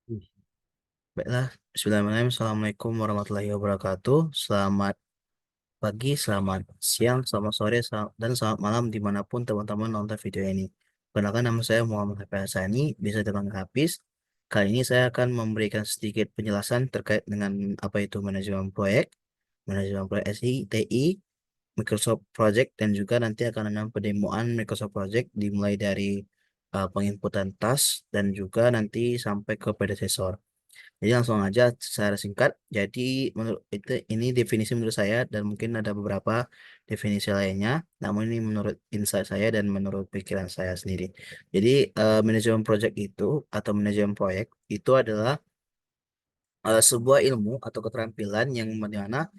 Baiklah, Bismillahirrahmanirrahim. Assalamualaikum warahmatullahi wabarakatuh. Selamat pagi, selamat siang, selamat sore, dan selamat malam dimanapun teman-teman nonton video ini. Perkenalkan nama saya Muhammad Hafiz Hassani, bisa dipanggil Hafiz. Kali ini saya akan memberikan sedikit penjelasan terkait dengan apa itu manajemen proyek SI, TI, Microsoft Project, dan juga nanti akan ada pendemoan Microsoft Project dimulai dari penginputan task dan juga nanti sampai ke predecessor. Jadi langsung aja secara singkat. Jadi menurut itu ini definisi menurut saya dan mungkin ada beberapa definisi lainnya. Namun ini menurut insight saya dan menurut pikiran saya sendiri. Jadi manajemen project itu atau manajemen proyek itu adalah sebuah ilmu atau keterampilan yang dimana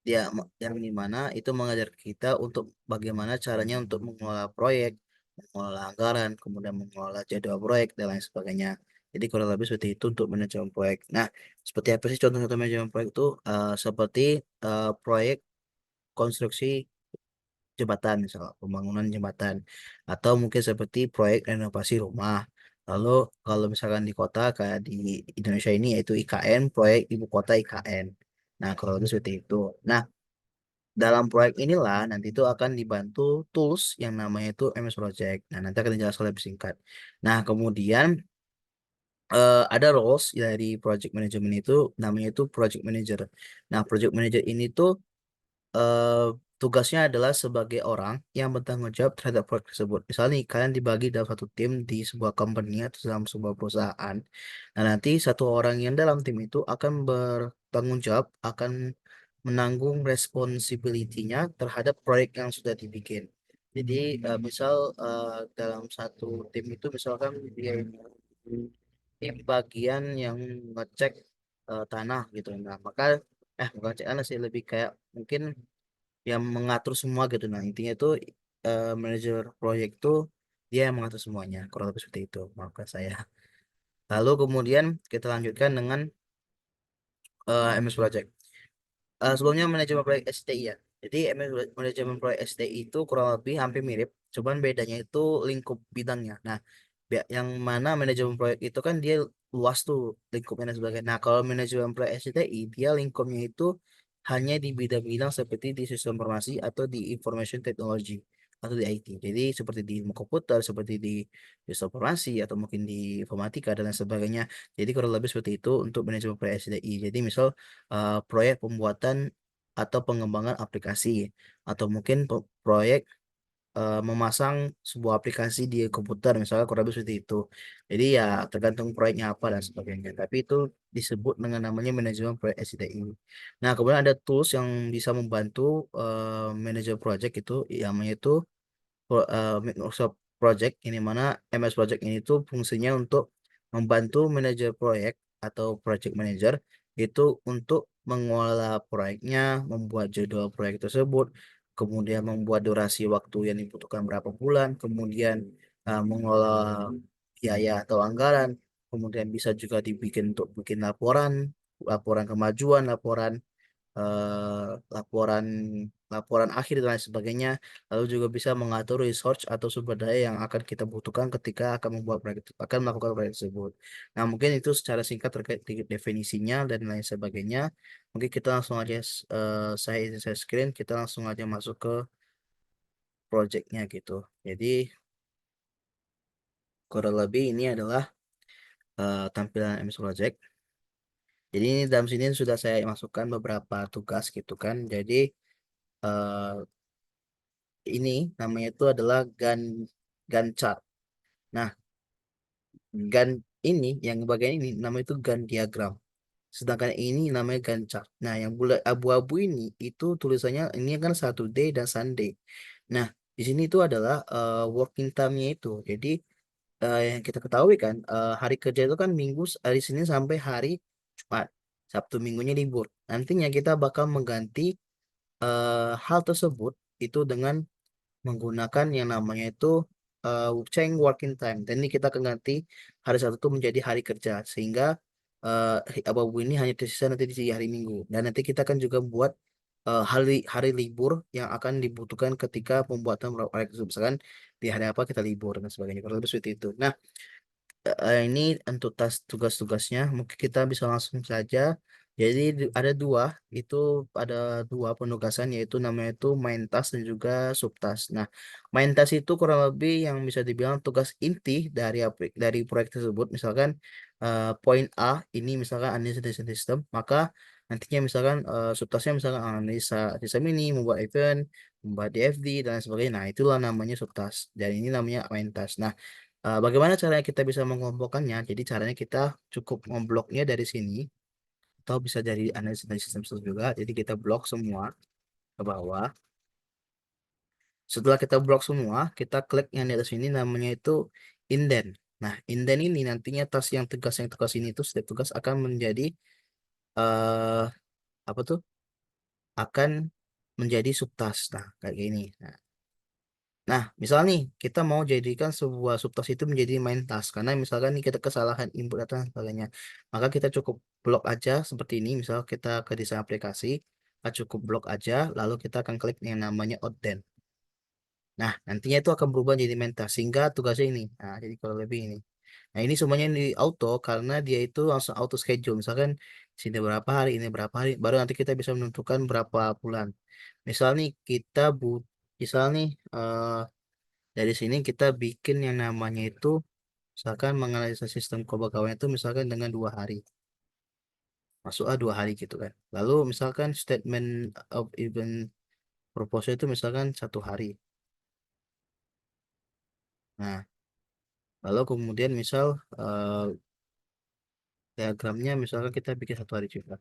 yang dimana itu mengajar kita untuk bagaimana caranya untuk mengelola proyek, mengelola anggaran, kemudian mengelola jadwal proyek dan lain sebagainya. Jadi kurang lebih seperti itu untuk manajemen proyek. Nah, seperti apa sih contoh-contoh manajemen proyek itu? Seperti proyek konstruksi jembatan, misal pembangunan jembatan, atau mungkin seperti proyek renovasi rumah. Lalu kalau misalkan di kota kayak di Indonesia ini yaitu IKN, proyek ibu kota IKN. Nah, kalau lebih seperti itu. Nah, dalam proyek inilah nanti itu akan dibantu tools yang namanya itu MS Project. Nah, nanti akan dijelaskan lebih singkat. Nah, kemudian ada roles dari project management itu namanya itu project manager. Nah, project manager ini tuh eh, tugasnya adalah sebagai orang yang bertanggung jawab terhadap proyek tersebut. Misalnya nih, kalian dibagi dalam satu tim di sebuah company atau dalam sebuah perusahaan. Nah, nanti satu orang yang dalam tim itu akan bertanggung jawab, akan menanggung responsibility-nya terhadap proyek yang sudah dibikin. Jadi, misal dalam satu tim itu misalkan dia tim bagian yang ngecek tanah gitu. Nah, maka bukan cek tanah sih, lebih kayak mungkin yang mengatur semua gitu. Nah, intinya itu manajer proyek itu dia yang mengatur semuanya. Kurang lebih seperti itu. Maafkan saya. Lalu kemudian kita lanjutkan dengan MS Project. Sebelumnya manajemen proyek STI ya. Jadi manajemen proyek STI itu kurang lebih hampir mirip, cuman bedanya itu lingkup bidangnya. Nah, yang mana manajemen proyek itu kan dia luas tuh lingkupnya dan sebagainya. Nah, kalau manajemen proyek STI dia lingkupnya itu hanya di bidang-bidang seperti di sistem informasi atau di information technology atau di IT. Jadi seperti di ilmu komputer, seperti di sistem informasi atau mungkin di informatika dan lain sebagainya. Jadi kurang lebih seperti itu untuk manajemen proyek SDI. Jadi misal proyek pembuatan atau pengembangan aplikasi atau mungkin proyek memasang sebuah aplikasi di komputer misalnya kurang lebih seperti itu. Jadi ya tergantung proyeknya apa dan sebagainya. Tapi itu disebut dengan namanya manajemen proyek SDI. Nah, kemudian ada tools yang bisa membantu manajer project itu yang namanya itu Microsoft Project ini mana MS Project ini tuh fungsinya untuk membantu manajer proyek atau project manager itu untuk mengelola proyeknya, membuat jadwal proyek tersebut, kemudian membuat durasi waktu yang dibutuhkan berapa bulan, kemudian mengelola biaya atau anggaran, kemudian bisa juga dibikin untuk bikin laporan, laporan kemajuan, eh, laporan laporan akhir dan lain sebagainya. Lalu juga bisa mengatur resource atau sumber daya yang akan kita butuhkan ketika akan membuat proyek akan melakukan proyek tersebut. Nah, mungkin itu secara singkat terkait dengan definisinya dan lain sebagainya. Mungkin kita langsung aja saya screen, kita langsung aja masuk ke projectnya gitu. Jadi kurang lebih ini adalah tampilan MS Project. Jadi ini dalam sini sudah saya masukkan beberapa tugas gitu kan. Jadi eh, ini namanya itu adalah Gantt chart. Nah, Gantt ini yang bagian ini namanya itu Gantt diagram. Sedangkan ini namanya Gantt chart. Nah, yang bulat abu-abu ini itu tulisannya ini kan Saturday dan Sunday. Nah, di sini itu adalah working time-nya itu. Jadi yang kita ketahui kan hari kerja itu kan Minggu hari Senin sampai hari Jumat. Sabtu Minggunya libur. Nantinya kita bakal mengganti hal tersebut itu dengan menggunakan yang namanya itu change working time. Dan ini kita akan ganti hari Sabtu itu menjadi hari kerja sehingga abu-abu ini hanya tersisa nanti di hari Minggu. Dan nanti kita akan juga buat hari hari libur yang akan dibutuhkan ketika pembuatan proyek tersebut. Misalkan di hari apa kita libur dan sebagainya. Kalau lebih seperti itu. Nah, ini untuk tugas-tugasnya mungkin kita bisa langsung saja. Jadi ada dua, itu ada dua penugasan yaitu namanya itu main task dan juga subtask. Nah, main task itu kurang lebih yang bisa dibilang tugas inti dari proyek tersebut. Misalkan poin A ini misalkan analisa desain sistem, maka nantinya misalkan subtasknya misalkan analisa sistem ini, membuat event, membuat DFD dan lain sebagainya. Nah, itulah namanya subtask. Dan ini namanya main task. Nah, bagaimana caranya kita bisa mengelompokkannya? Jadi caranya kita cukup membloknya dari sini atau bisa dari analisis dari sistem tersebut juga. Jadi kita blok semua ke bawah. Setelah kita blok semua, kita klik yang di atas ini namanya itu indent. Nah, indent ini nantinya yang tugas ini itu setiap tugas akan menjadi eh apa tuh? Akan menjadi subtask. Nah, kayak gini. Nah, misal nih kita mau jadikan sebuah subtask itu menjadi main task karena misalkan nih kita kesalahan input data dan sebagainya, maka kita cukup blok aja seperti ini. Misal kita ke desain aplikasi, kita cukup blok aja, lalu kita akan klik yang namanya outden. Nah, nantinya itu akan berubah jadi main task sehingga tugasnya ini. Nah, jadi kalau lebih ini. Nah, ini semuanya di auto karena dia itu langsung auto schedule. Misalkan sini berapa hari, ini berapa hari, baru nanti kita bisa menentukan berapa bulan. Misal nih kita misal nih dari sini kita bikin yang namanya itu misalkan menganalisa sistem kebakaran itu misalkan dengan 2 hari. Masuk A 2 hari gitu kan. Lalu misalkan statement of event proposal itu misalkan 1 hari. Nah, lalu kemudian misal eh, diagramnya misalkan kita bikin 1 hari juga.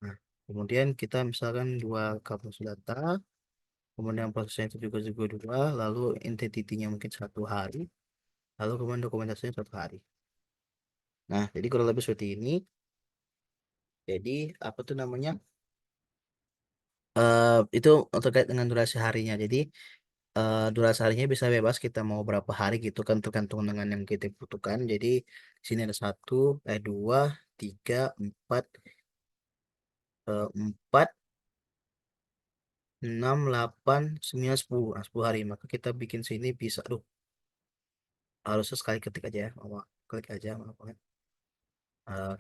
Nah, kemudian kita misalkan dua kampus data, kemudian prosesnya itu juga 2, lalu entity-nya mungkin 1 hari, lalu kemudian dokumentasinya 1 hari. Nah, jadi kurang lebih seperti ini. Jadi apa tuh namanya? Itu terkait dengan durasi harinya. Jadi durasi harinya bisa bebas kita mau berapa hari gitu kan tergantung dengan yang kita butuhkan. Jadi sini ada satu, dua, tiga, empat, 4, 6, 8, 9, 10. Nah, 10 hari. Maka kita bikin sini bisa. Aduh, harusnya sekali ketik aja ya. Klik aja. Maaf banget.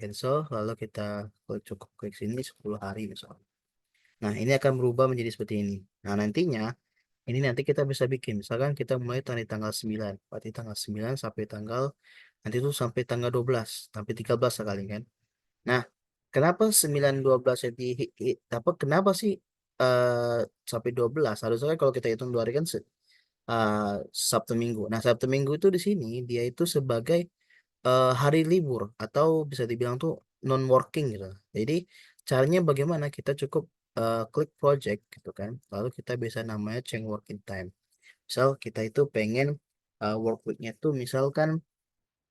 Cancel. Lalu kita cukup klik sini 10 hari misalnya. Nah, ini akan berubah menjadi seperti ini. Nah, nantinya ini nanti kita bisa bikin, misalkan kita mulai dari tanggal 9, berarti tanggal 9 sampai nanti itu sampai tanggal 12, sampai 13 sekali kan. Nah, kenapa 9, 12 apa, kenapa sih eh sampai 12? Harusnya kan kalau kita hitung 2 hari kan eh, Sabtu Minggu. Nah, Sabtu Minggu itu di sini dia itu sebagai hari libur atau bisa dibilang tuh non working gitu. Jadi caranya bagaimana? Kita cukup klik project gitu kan. Lalu kita bisa namanya change working time. Misal kita itu pengen work week-nya tuh misalkan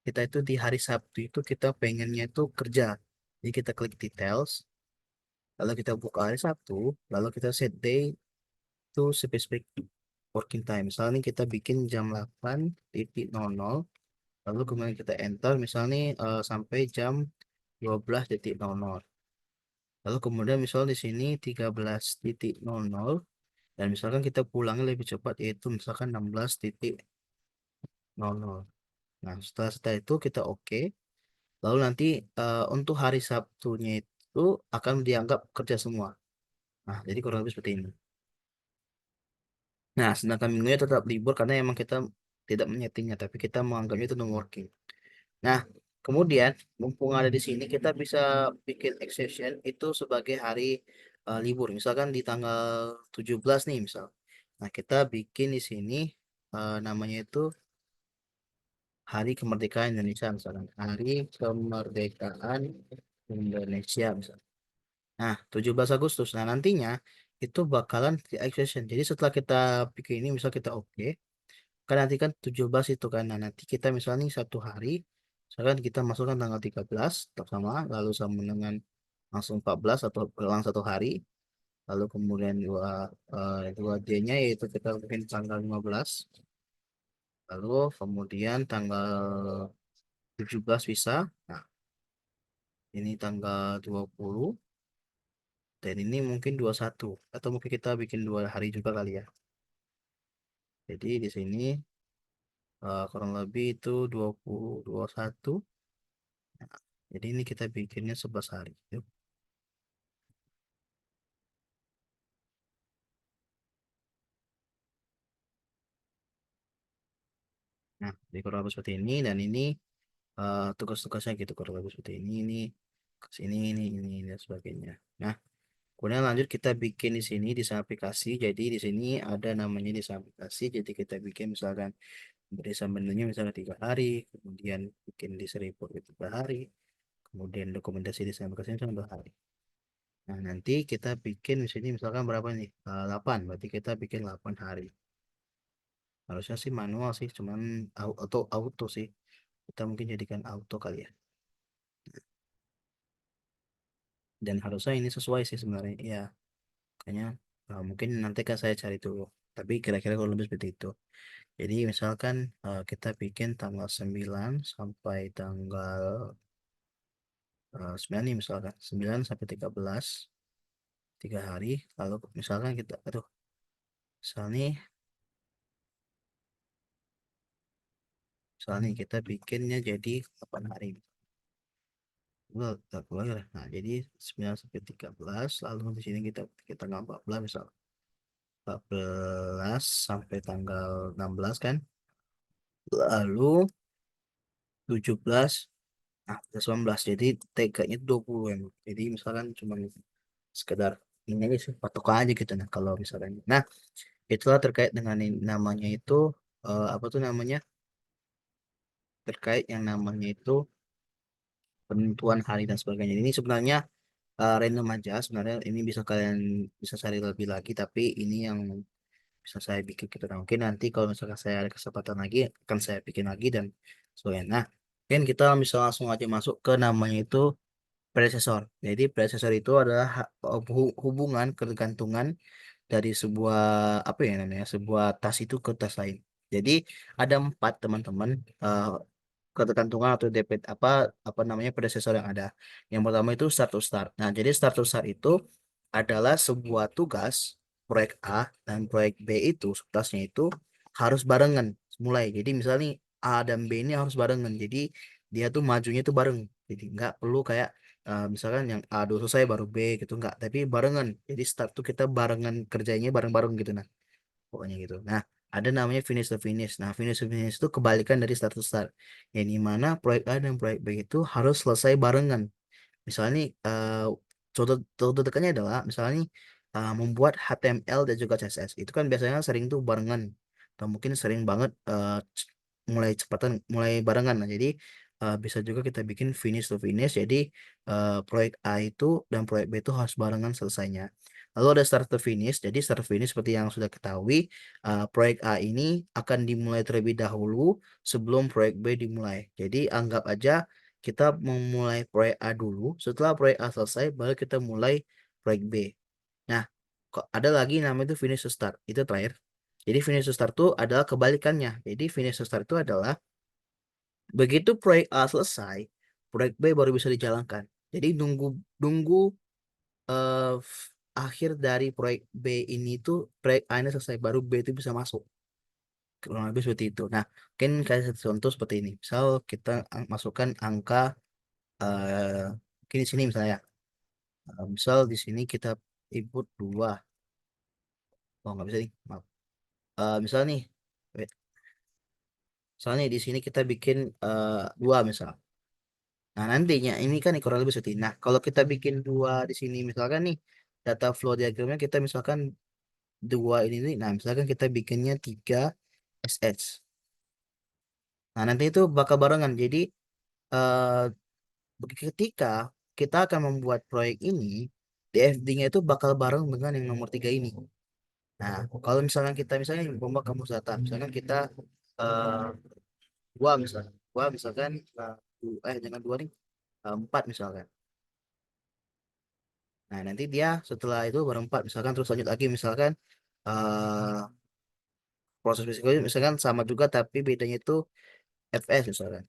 kita itu di hari Sabtu itu kita pengennya itu kerja. Jadi kita klik details, lalu kita buka hari Sabtu, lalu kita set day to specific working time. Misalnya kita bikin jam 8.00, lalu kemudian kita enter misalnya sampai jam 12.00. Lalu kemudian misal di sini 13.00 dan misalkan kita pulangnya lebih cepat yaitu misalkan 16.00. Nah, setelah itu kita oke. Lalu nanti untuk hari Sabtunya itu akan dianggap kerja semua. Nah, jadi kurang lebih seperti ini. Nah, sedangkan minggunya tetap libur karena emang kita tidak menyetingnya, tapi kita menganggapnya itu non working. Nah, kemudian mumpung ada di sini kita bisa bikin exception itu sebagai hari libur. Misalkan di tanggal 17 nih misal. Nah, kita bikin di sini namanya itu Hari Kemerdekaan Indonesia misalkan. Hari Kemerdekaan Indonesia misalkan. Nah, 17 Agustus. Nah, nantinya itu bakalan di exception. Jadi setelah kita bikin ini misal kita oke, kan nanti kan 17 itu kan. Nah, nanti kita misalnya 1 hari, misalkan kita masukkan tanggal 13 tetap sama, lalu sama dengan langsung 14 atau pelang 1 hari, lalu kemudian dua D-nya yaitu kita bikin tanggal 15, lalu kemudian tanggal 17 bisa. Nah, ini tanggal 20 dan ini mungkin 21 atau mungkin kita bikin 2 hari juga kali ya. Jadi di sini kurang lebih itu 20, 21. Nah, jadi ini kita bikinnya 11 hari. Yuk. Nah, di kurang lebih seperti ini, dan ini tugas-tugasnya gitu kurang lebih seperti ini ke sini, ini, dan sebagainya. Nah, kemudian lanjut kita bikin di sini di aplikasi. Jadi di sini ada namanya di aplikasi. Jadi kita bikin misalkan berdasar menunya misalnya 3 hari, kemudian bikin di report itu 3 hari, kemudian dokumentasi di aplikasi misalnya 2 hari. Nah, nanti kita bikin di sini misalkan berapa nih? 8, berarti kita bikin 8 hari. Harusnya sih manual sih, cuman auto sih. Kita mungkin jadikan auto kali ya. Dan harusnya ini sesuai sih sebenarnya. Ya, kayaknya mungkin nanti kan saya cari dulu. Tapi kira-kira kalau lebih seperti itu. Jadi misalkan kita bikin tanggal 9 sampai tanggal 9 nih misalkan. 9 sampai 13, 3 hari. Lalu misalkan kita, aduh, misalnya kita bikinnya jadi 8 hari. Enggak keluar ya. Nah, jadi 9 sampai 13, lalu di sini kita nggak 14 misal. 14 sampai tanggal 16 kan. Lalu 17, nah, 19. Jadi teganya itu 20 ya. Jadi misalkan cuma sekedar ini aja sih, patok aja gitu. Nah, kalau misalkan. Nah, itulah terkait dengan namanya itu, apa tuh namanya? Terkait yang namanya itu penentuan hari dan sebagainya. Ini sebenarnya random aja sebenarnya, ini bisa kalian bisa cari lebih lagi, tapi ini yang bisa saya bikin gitu. Nah, mungkin nanti kalau misalkan saya ada kesempatan lagi akan saya bikin lagi dan soalnya. Nah, mungkin kita bisa langsung aja masuk ke namanya itu predecessor. Jadi predecessor itu adalah hubungan ketergantungan dari sebuah, apa ya namanya, sebuah tas itu ke tas lain. Jadi ada 4 teman-teman, ketergantungan atau DP apa apa namanya predecessor yang ada. Yang pertama itu start to start. Nah, jadi start to start itu adalah sebuah tugas proyek A, dan proyek B itu tugasnya itu harus barengan mulai. Jadi misalnya nih, A dan B ini harus barengan. Jadi dia tuh majunya tuh bareng. Jadi nggak perlu kayak misalkan yang A dulu selesai baru B gitu, nggak. Tapi barengan. Jadi start tuh kita barengan kerjanya bareng-bareng gitu. Nah, pokoknya gitu. Nah, ada namanya finish to finish. Nah, finish to finish itu kebalikan dari start to start. Yang di mana proyek A dan proyek B itu harus selesai barengan. Misalnya nih, contoh dekatnya adalah misalnya nih, membuat HTML dan juga CSS. Itu kan biasanya sering tuh barengan. Atau mungkin sering banget mulai cepatan, mulai barengan. Nah, jadi bisa juga kita bikin finish to finish. Jadi proyek A itu dan proyek B itu harus barengan selesainya. Lalu ada start to finish. Jadi start to finish seperti yang sudah ketahui, proyek A ini akan dimulai terlebih dahulu sebelum proyek B dimulai. Jadi anggap aja kita memulai proyek A dulu. Setelah proyek A selesai, baru kita mulai proyek B. Nah, kok ada lagi namanya itu finish to start. Itu terakhir. Jadi finish to start itu adalah kebalikannya. Jadi finish to start itu adalah begitu proyek A selesai, proyek B baru bisa dijalankan. Jadi nunggu nunggu akhir dari proyek B ini tuh proyek A ini selesai, baru B itu bisa masuk. Kurang lebih seperti itu. Nah, mungkin kayak satu contoh seperti ini. Misal kita masukkan angka, eh mungkin di sini misalnya. Misal di sini kita input 2. Oh, nggak bisa nih. Maaf. Misal nih, wait. Misalnya di sini kita bikin 2 misal. Nah, nantinya ini kan kurang lebih seperti ini. Nah, kalau kita bikin 2 di sini misalkan nih, data flow diagramnya kita misalkan 2 ini nih. Nah, misalkan kita bikinnya 3 SH. Nah, nanti itu bakal barengan. Jadi ketika kita akan membuat proyek ini, DFD-nya itu bakal bareng dengan yang nomor 3 ini. Nah, kalau misalkan kita misalnya umpama kampus data, misalkan kita eh dua misalkan, jangan dua nih, 4 misalkan. Nah, nanti dia setelah itu baru 4 misalkan, terus lanjut lagi misalkan eh proses psikologi misalkan sama juga tapi bedanya itu FS misalkan.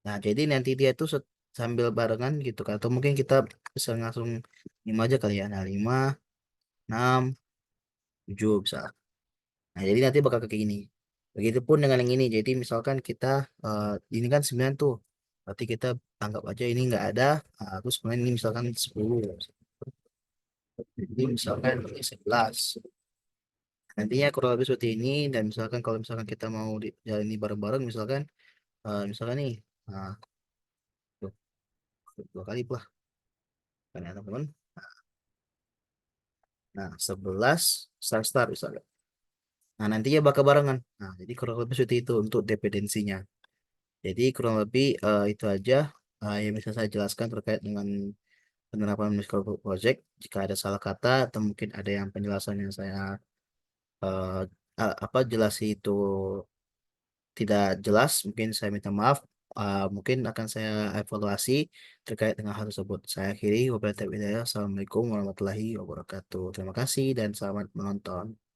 Nah, jadi nanti dia itu sambil barengan gitu kan, atau mungkin kita bisa langsung 5 aja kali ya. Nah, 5, 6, 7 bisa. Nah, jadi nanti bakal kayak gini. Begitupun dengan yang ini. Jadi misalkan kita ini kan 9 tuh. Berarti kita anggap aja ini nggak ada. Terus kemudian ini misalkan 10. Jadi misalkan ini 11. Nantinya kurang lebih seperti ini. Dan misalkan kalau misalkan kita mau jalani bareng-bareng, misalkan nih, nah, tuh, dua kali lah kan ya teman-teman. Nah, 11 start misalkan. Nah, nantinya bakal barengan. Nah, jadi kurang lebih seperti itu untuk dependensinya. Jadi kurang lebih itu aja yang bisa saya jelaskan terkait dengan penerapan musical project. Jika ada salah kata atau mungkin ada yang penjelasan yang saya eh, apa jelas itu tidak jelas, mungkin saya minta maaf. Mungkin akan saya evaluasi terkait dengan hal tersebut. Saya akhiri. Wabillahi taufiq wal hidayah. Assalamualaikum warahmatullahi wabarakatuh. Terima kasih dan selamat menonton.